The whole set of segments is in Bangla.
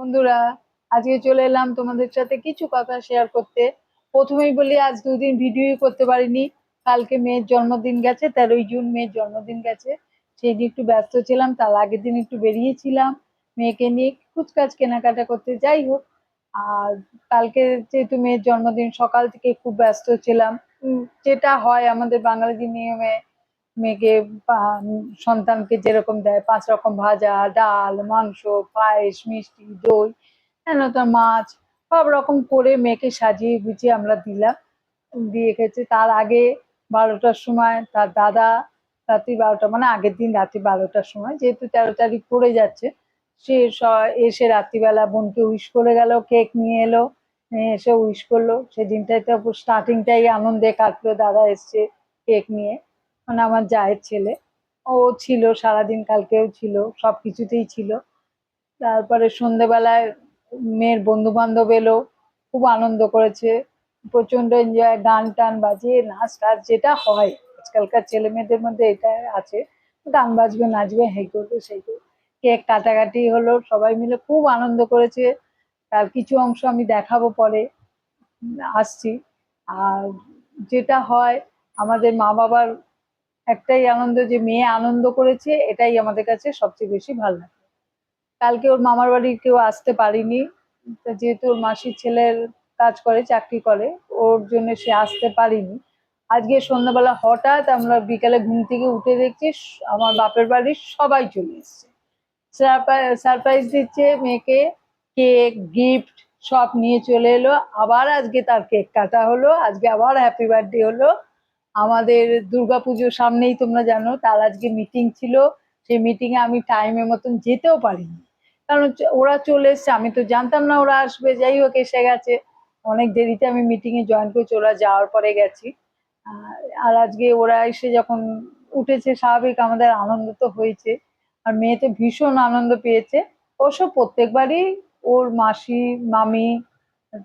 বন্ধুরা, আজকে চলে এলাম তোমাদের সাথে কিছু কথা শেয়ার করতে। প্রথমেই বলি, আজ দুদিন ভিডিও করতে পারিনি। কালকে মেয়ের জন্মদিন গেছে, 13ই জুন মেয়ের জন্মদিন গেছে। সেই দিন একটু ব্যস্ত ছিলাম, তার আগের দিন একটু বেরিয়েছিলাম মেয়েকে নিয়ে কুচকাচ কেনাকাটা করতে। যাই হোক, আর কালকে যেহেতু মেয়ের জন্মদিন, সকাল থেকে খুব ব্যস্ত ছিলাম। যেটা হয় আমাদের বাঙালিদের নিয়মে, মেয়েকে সন্তানকে যেরকম দেয় 5 রকম ভাজা, ডাল, মাংস, পায়েস, মিষ্টি, দই, হেন তার মাছ, সব রকম করে মেয়েকে সাজিয়ে গুছিয়ে আমরা দিলাম। দিয়ে গেছে তার আগে 12টার সময় তার দাদা, রাত্রি 12টা মানে আগের দিন রাত্রি 12টার সময়, যেহেতু 13 তারিখ পড়ে যাচ্ছে, সে এসে রাত্রিবেলা বোনকে উইশ করে গেল, কেক নিয়ে এলো, নিয়ে এসে উইশ করলো। সেদিনটাই তো স্টার্টিংটাই আনন্দে কাটলো। দাদা এসছে কেক নিয়ে, মানে আমার জায়ের ছেলে, ও ছিল সারাদিন, কালকেও ছিল, সবকিছুতেই ছিল। তারপরে সন্ধেবেলায় মেয়ের বন্ধু বান্ধব এলো, খুব আনন্দ করেছে, প্রচন্ড এনজয়, গান টান বাজিয়ে নাচ টাচ যেটা হয় আজকালকার ছেলে মেয়েদের মধ্যে, এটা আছে। গান বাজবে, নাচবে, হেই করবে, সেই করবে। কেক কাটাকাটি হলো, সবাই মিলে খুব আনন্দ করেছে। তার কিছু অংশ আমি দেখাবো পরে, আসছি। আর যেটা হয়, আমাদের মা বাবার একটাই আনন্দ, যে মেয়ে আনন্দ করেছে, এটাই আমাদের কাছে সবচেয়ে বেশি ভালো লাগে। কালকে ওর মামার বাড়ি কেউ আসতে পারিনি, তা যেহেতু ওর মাসির ছেলের কাজ করে, চাকরি করে, ওর জন্য সে আসতে পারিনি। আজকে সন্ধ্যাবেলা হঠাৎ আমরা বিকালে ঘুম থেকে উঠে দেখছি আমার বাপের বাড়ির সবাই চলে এসছে, সারপ্রাইজ দিচ্ছে মেয়েকে। কেক, গিফট সব নিয়ে চলে এলো। আবার আজকে তার কেক কাটা হলো, আজকে আবার হ্যাপি বার্থডে হলো। আমাদের দুর্গাপুজোর সামনেই, তোমরা জানো, তার আজকে মিটিং ছিল। সেই মিটিং এ আমি টাইমের মতন যেতেও পারিনি, কারণ ওরা চলে এসছে, আমি তো জানতাম না ওরা আসবে। যাই হোক, এসে গেছে। অনেক দেরিতে আমি মিটিং এ জয়েন করেছি, ওরা যাওয়ার পরে গেছি। আর আজকে ওরা এসে যখন উঠেছে, স্বাভাবিক আমাদের আনন্দ তো হয়েছে। আর মেয়ে তো ভীষণ আনন্দ পেয়েছে। অবশ্য প্রত্যেকবারই ওর মাসি, মামি,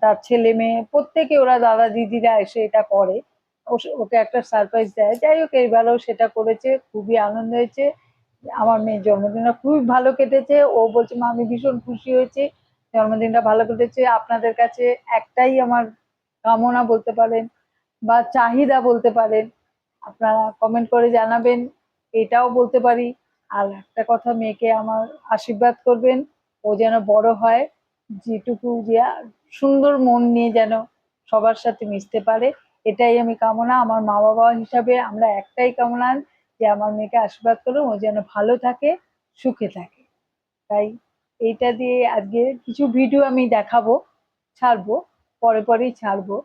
তার ছেলে মেয়ে প্রত্যেকে, ওরা দাদা দিদিরা এসে এটা করে, ওকে একটা সারপ্রাইজ দেয়। যাই হোক, এইবারও সেটা করেছে, খুবই আনন্দ হয়েছে। আমার মেয়ের জন্মদিনটা খুবই ভালো কেটেছে। ও বলছে, মা আমি ভীষণ খুশি হয়েছি, জন্মদিনটা ভালো কেটেছে। আপনাদের কাছে একটাই আমার কামনা বলতে পারেন, বা চাহিদা বলতে পারেন, আপনারা কমেন্ট করে জানাবেন, এটাও বলতে পারি। আর একটা কথা, মেয়েকে আমার আশীর্বাদ করবেন, ও যেন বড় হয়, যেটুকু যে সুন্দর মন নিয়ে যেন সবার সাথে মিশতে পারে, এটাই আমি কামনা। আমার মা বাবা হিসাবে আমরা একটাই কামনা, যে আমার মেয়েকে আশীর্বাদ করুন, ও যেন ভালো থাকে, সুখে থাকে। তাই এইটা দিয়ে আজকে কিছু ভিডিও আমি দেখাবো, ছাড়বো, পরে পরেই ছাড়বো।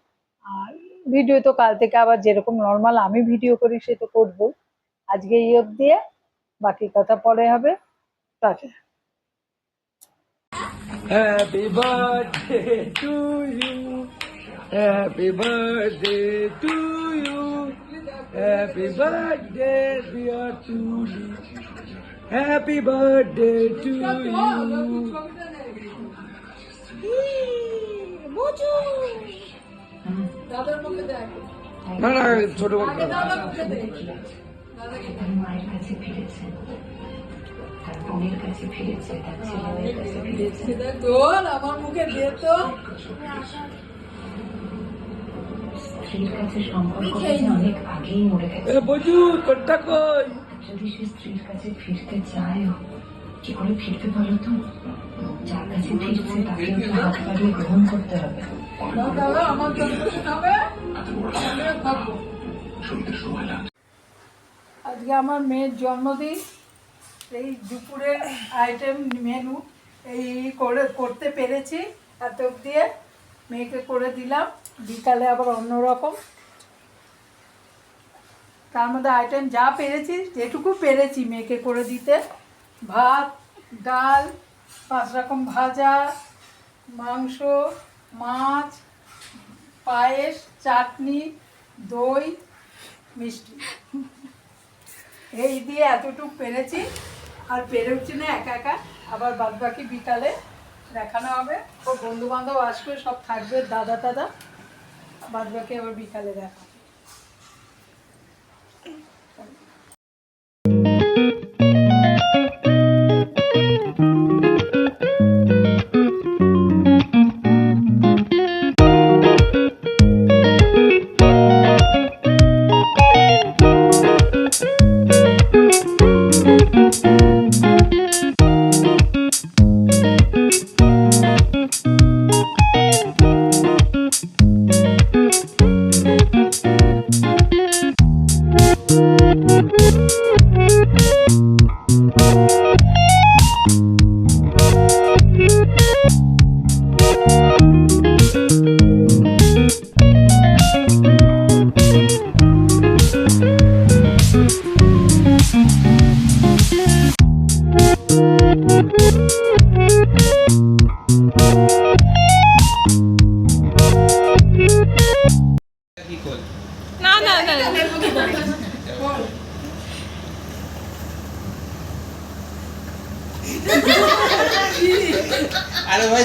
আর ভিডিও তো কাল থেকে আবার যেরকম নর্মাল আমি ভিডিও করি সে তো করবো। আজকে এই অবধি, বাকি কথা পরে হবে। Tata. Happy birthday to you. Happy birthday to you. Happy birthday, dear Julie. Happy birthday to you. না না ছোট মায়ের কাছে ফিরেছে, তার বোনের কাছে ফিরেছে, তার ছেলেমেয়ের কাছে ফিরেছে। আমার মুখে দিয়ে তো স্ত্রীর কাছে সম্পর্ক অনেক আগেই মরে গেছে। বজু কোনটা কই? যদি সে স্ত্রীর কাছে ফিরতে চায়, কি করে ফিরতে বলো তো? যার কাছে ফিরছে তাকে হাত বাড়িয়ে গ্রহণ করতে হবে। আমার জন্য শোনাবে। আজকে আমার মেয়ের জন্মদিন, এই দুপুরের আইটেম মেনু এই করতে পেরেছি, এত দিয়ে মেয়েকে করে দিলাম। বিকালে আবার অন্যরকম, তার মধ্যে আইটেম যা পেরেছি, যেটুকু পেরেছি মেয়েকে করে দিতে, ভাত, ডাল, 5 রকম ভাজা, মাংস, মাছ, পায়েস, চাটনি, দই, মিষ্টি, এই দিয়ে এতটুকু পেরেছি। আর পেরে উঠছি না একা একা, আবার বাদ বাকি বিকালে দেখানো হবে। ও বন্ধু বান্ধব আসবে, সব থাকবে, দাদা টাদা, বাদ বাকি আবার বিকালে দেখা।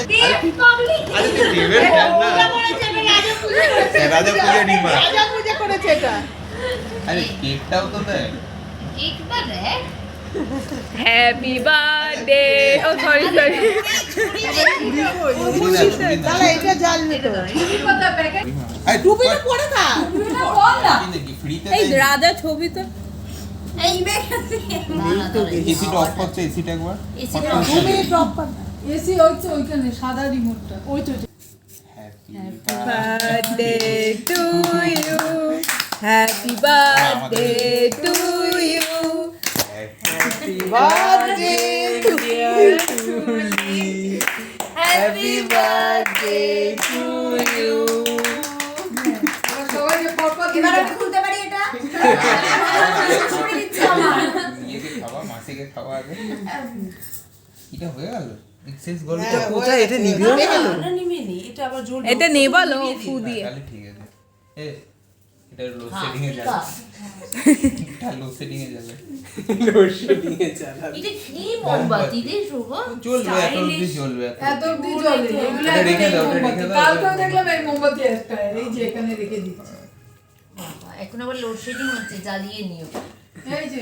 আরে তুই দেবের ফ্যান না রাজা পূজা নিমা আরে কেকটাও তো দেয় হ্যাপি বার্থডে ও সরি সরি টুপিটা পরে খা নাকি ফ্রিতে এই রাজা ছবি তো এসিটা অফ করছে এসিটা একবার এসি হচ্ছে ওইখানে সাদা রিমোটটা ওই তো birthday to you happy birthday to you happy birthday to you খাওয়া মাসিকে খাওয়া আগে এটা হয়ে গেল এক্সেস গোল কোথায় এটা নিভিও না এটা নেবালো ফু দিয়ে তাহলে ঠিক আছে এটা লো সেটিং এ যাবে এটা লো সেটিং এ যাবে চলবে এত অবধি চলবে এত অব্দি জ্বলে এগুলো এটা রেখে দাও, এটা রেখে দাও। কালকেও দেখলাম এই মোমবাতি একটা এই যে এখানে রেখে দিচ্ছে এখন আবার লোডশেডিং হচ্ছে, জ্বালিয়ে নিও। এই যে